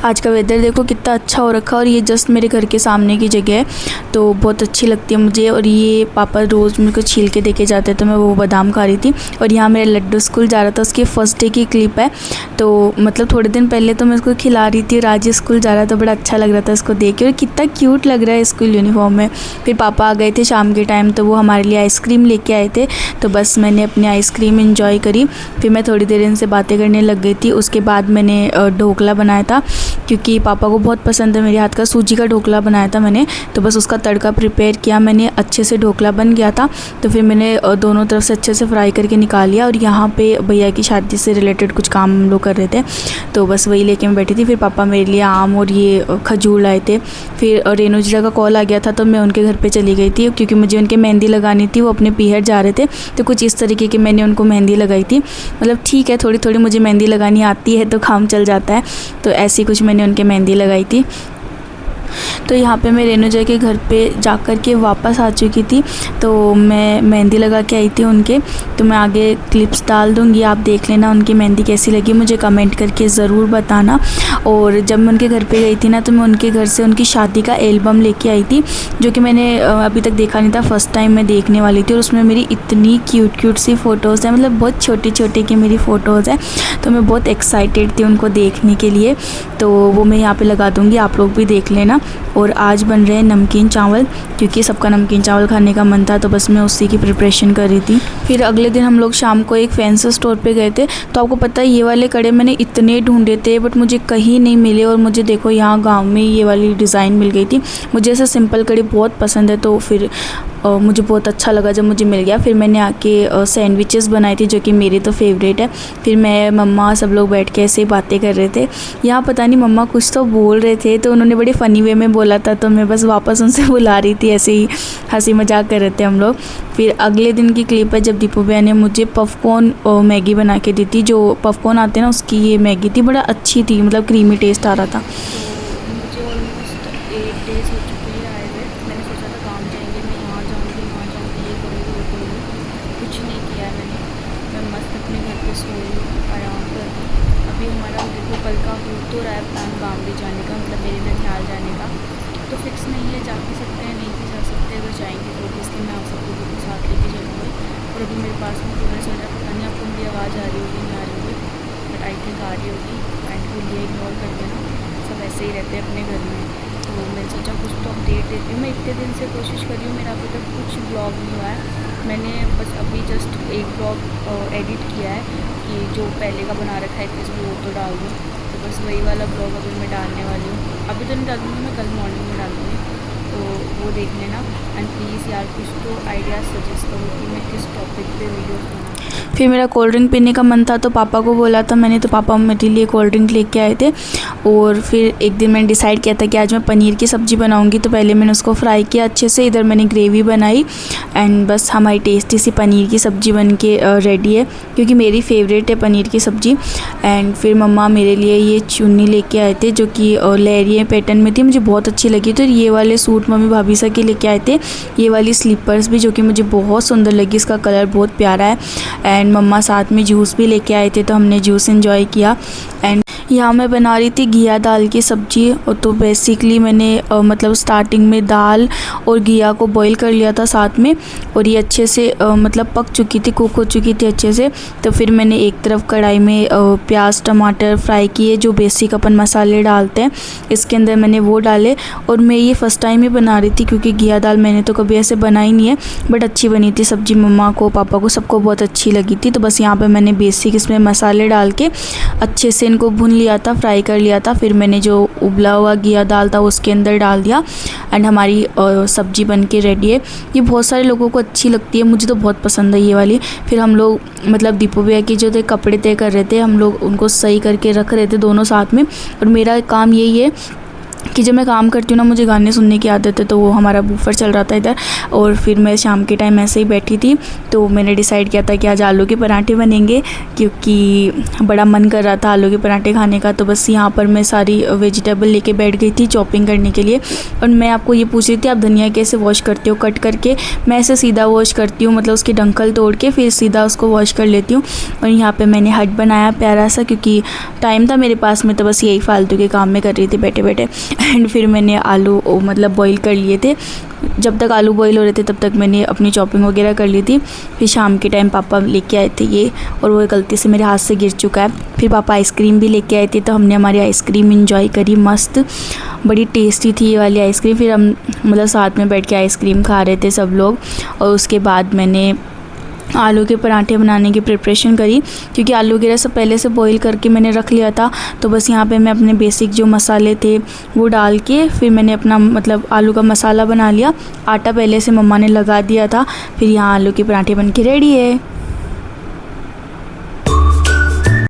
आज का वेदर देखो कितना अच्छा हो रखा है और ये जस्ट मेरे घर के सामने की जगह है तो बहुत अच्छी लगती है मुझे। और ये पापा रोज़ मेरे को छील के देके जाते हैं तो मैं वो बादाम खा रही थी। और यहाँ मेरा लड्डू स्कूल जा रहा था, उसके फर्स्ट डे की क्लिप है। तो मतलब थोड़े दिन पहले तो मैं उसको खिला रही थी और आज स्कूल जा रहा था, बड़ा अच्छा लग रहा था उसको देख के और कितना क्यूट लग रहा है स्कूल यूनिफॉर्म में। फिर पापा आ गए थे शाम के टाइम तो वो हमारे लिए आइसक्रीम लेके आए थे, तो बस मैंने अपनी आइसक्रीम एंजॉय करी। फिर मैं थोड़ी देर इनसे बातें करने लग गई थी। उसके बाद मैंने ढोकला बनाया था क्योंकि पापा को बहुत पसंद है मेरे हाथ का। सूजी का ढोकला बनाया था मैंने, तो बस उसका तड़का प्रिपेयर किया मैंने, अच्छे से ढोकला बन गया था। तो फिर मैंने दोनों तरफ से अच्छे से फ्राई करके निकाल लिया। और यहाँ पे भैया की शादी से रिलेटेड कुछ काम हम लोग कर रहे थे तो बस वही लेके मैं बैठी थी। फिर पापा मेरे लिए आम और ये खजूर लाए थे। फिर रेणु जीजा का कॉल आ गया था तो मैं उनके घर पे चली गई थी क्योंकि मुझे उनके मेहंदी लगानी थी। वो अपने पीहर जा रहे थे तो कुछ इस तरीके की मैंने उनको मेहंदी लगाई थी। मतलब ठीक है, थोड़ी थोड़ी मुझे मेहंदी लगानी आती है तो काम चल जाता है। तो ऐसी कुछ मैंने उनके मेहंदी लगाई थी। तो यहाँ पे मैं रेणु जय के घर पे जा कर के वापस आ चुकी थी तो मैं मेहंदी लगा के आई थी उनके। तो मैं आगे क्लिप्स डाल दूँगी, आप देख लेना उनकी मेहंदी कैसी लगी, मुझे कमेंट करके ज़रूर बताना। और जब मैं उनके घर पे गई थी ना तो मैं उनके घर से उनकी शादी का एल्बम लेके आई थी जो कि मैंने अभी तक देखा नहीं था, फ़र्स्ट टाइम मैं देखने वाली थी। और उसमें मेरी इतनी क्यूट सी फ़ोटोज़ हैं, मतलब बहुत छोटी छोटी की मेरी फ़ोटोज़ हैं। तो मैं बहुत एक्साइटेड थी उनको देखने के लिए, तो वो मैं यहाँ पे लगा दूँगी, आप लोग भी देख लेना। और आज बन रहे हैं नमकीन चावल क्योंकि सबका नमकीन चावल खाने का मन था तो बस मैं उसी की प्रिपरेशन कर रही थी। फिर अगले दिन हम लोग शाम को एक फैंसी स्टोर पे गए थे। तो आपको पता है ये वाले कड़े मैंने इतने ढूंढे थे बट मुझे कहीं नहीं मिले। और मुझे देखो यहाँ गांव में ये वाली डिज़ाइन मिल गई थी। मुझे ऐसा सिंपल कड़ी बहुत पसंद है तो फिर मुझे बहुत अच्छा लगा जब मुझे मिल गया। फिर मैंने आके सैंडविचेस बनाई थी जो कि मेरी तो फेवरेट है। फिर मैं मम्मा सब लोग बैठ के ऐसे ही बातें कर रहे थे। यहाँ पता नहीं मम्मा कुछ तो बोल रहे थे तो उन्होंने बड़े फ़नी वे में बोला था तो मैं बस वापस उनसे बुला रही थी, ऐसे ही हंसी मजाक कर रहे थे हम लोग। फिर अगले दिन की क्लिप है जब दीपू भैया ने मुझे पॉपकॉर्न मैगी बना के दी थी। जो पॉपकॉर्न आते हैं ना उसकी ये मैगी थी, बड़ा अच्छी थी, मतलब क्रीमी टेस्ट आ रहा था। मुझे ऑलमोस्ट 8 डेज़ हो चुके हैं आए हुए। मैंने सोचा था काम जाएंगे, मैं यहाँ जाऊँगी वहाँ जाऊँगी, ये करूँगी वो करूँगी, कुछ नहीं किया है मैंने। मैं मस्त अपने घर पे सोई आराम कर। अभी हमारा देखो कल का हो तो रहा है प्लान बॉम्बे जाने का, मतलब मेरे ननिहाल जाने का। तो फिक्स नहीं है, जा भी सकते हैं नहीं भी जा सकते। अगर जाएंगे तो इसलिए मैं आप सबको भी साथ लेके चलूँगी। और अभी मेरे पास में कूलर चल रहा है, पता नहीं आपको मेरी आवाज़ आ रही होगी नहीं आ रही होगी, बट आई थिंक आ रही होगी। एंड को लिए इग्नोर कर देना, सब ऐसे ही रहते हैं अपने घर में। तो मैंने सोचा कुछ तो अपडेट देती हूँ। मैं इतने दिन से कोशिश कर रही हूँ, मेरा अभी तक कुछ ब्लॉग नहीं हुआ है। मैंने बस अभी जस्ट एक ब्लॉग एडिट किया है कि जो पहले का बना रखा है इसमें वो तो डाल दूँ। तो बस वही वाला ब्लॉग अभी मैं डालने वाली हूँ। अभी तो नहीं डालूँगी, मैं कल मॉर्निंग में डालूँगी, तो वो देख लेना। एंड प्लीज़ यार कुछ तो आइडियाज़ सजेस्ट करो कि मैं किस टॉपिक पे वीडियो बनाऊँ। फिर मेरा कोल्ड ड्रिंक पीने का मन था तो पापा को बोला था मैंने, तो पापा मेरे लिए कोल्ड ड्रिंक लेके आए थे। और फिर एक दिन मैंने डिसाइड किया था कि आज मैं पनीर की सब्ज़ी बनाऊंगी। तो पहले मैंने उसको फ्राई किया अच्छे से, इधर मैंने ग्रेवी बनाई एंड बस हमारी टेस्टी सी पनीर की सब्ज़ी बन के रेडी है क्योंकि मेरी फेवरेट है पनीर की सब्ज़ी। एंड फिर मम्मा मेरे लिए ये चुन्नी लेके आए थे जो कि लहरिया पैटर्न में थी, मुझे बहुत अच्छी लगी। तो ये वाले सूट मम्मी भाभी सा के लेके आए थे, ये वाली स्लीपर्स भी जो कि मुझे बहुत सुंदर लगी, इसका कलर बहुत प्यारा है। एंड मम्मा साथ में जूस भी लेके आए थे तो हमने जूस एंजॉय किया। एंड यहाँ मैं बना रही थी घिया दाल की सब्ज़ी। और तो बेसिकली मैंने मतलब स्टार्टिंग में दाल और घिया को बॉईल कर लिया था साथ में, और ये अच्छे से मतलब पक चुकी थी, कुक हो चुकी थी अच्छे से। तो फिर मैंने एक तरफ कढ़ाई में प्याज टमाटर फ्राई किए, जो बेसिक अपन मसाले डालते हैं इसके अंदर मैंने वो डाले। और मैं ये फ़र्स्ट टाइम ही बना रही थी क्योंकि घिया दाल मैंने तो कभी ऐसे बनाई नहीं है, बट अच्छी बनी थी सब्ज़ी। मम्मा को पापा को सबको बहुत अच्छी लगी थी। तो बस यहाँ पर मैंने बेसिक इसमें मसाले डाल के अच्छे से इनको भून लिया था, फ्राई कर लिया था। फिर मैंने जो उबला हुआ घिया दाल था उसके अंदर डाल दिया एंड हमारी सब्ज़ी बन के रेडी है। ये बहुत सारे लोगों को अच्छी लगती है, मुझे तो बहुत पसंद है ये वाली। फिर हम लोग मतलब दीपू भैया के जो थे कपड़े तय कर रहे थे, हम लोग उनको सही करके रख रहे थे दोनों साथ में। और मेरा काम यही है कि जब मैं काम करती हूँ ना मुझे गाने सुनने की आदत है, तो वो हमारा बूफर चल रहा था इधर। और फिर मैं शाम के टाइम ऐसे ही बैठी थी, तो मैंने डिसाइड किया था कि आज आलू के पराठे बनेंगे, क्योंकि बड़ा मन कर रहा था आलू के पराठे खाने का। तो बस यहाँ पर मैं सारी वेजिटेबल लेके बैठ गई थी चॉपिंग करने के लिए। और मैं आपको ये पूछ रही थी, आप धनिया कैसे वॉश करते हो? कट करके मैं ऐसे सीधा वॉश करती हूँ, मतलब उसकी डंकल तोड़ के फिर सीधा उसको वॉश कर लेती हूँ। और यहाँ पर मैंने हट बनाया प्यारा सा, क्योंकि टाइम था मेरे पास में, तो बस यही फालतू के काम में कर रही थी बैठे बैठे। एंड फिर मैंने आलू मतलब बॉईल कर लिए थे। जब तक आलू बॉईल हो रहे थे तब तक मैंने अपनी चॉपिंग वगैरह कर ली थी। फिर शाम के टाइम पापा लेके आए थे ये, और वो गलती से मेरे हाथ से गिर चुका है। फिर पापा आइसक्रीम भी लेके आए थे, तो हमने हमारी आइसक्रीम इंजॉय करी मस्त, बड़ी टेस्टी थी ये वाली आइसक्रीम। फिर हम मतलब साथ में बैठ के आइसक्रीम खा रहे थे सब लोग। और उसके बाद मैंने आलू के पराठे बनाने की प्रिपरेशन करी, क्योंकि आलू वगैरह सब पहले से बॉईल करके मैंने रख लिया था। तो बस यहाँ पे मैं अपने बेसिक जो मसाले थे वो डाल के फिर मैंने अपना मतलब आलू का मसाला बना लिया। आटा पहले से मम्मा ने लगा दिया था। फिर यहाँ आलू के पराठे बन के रेडी है।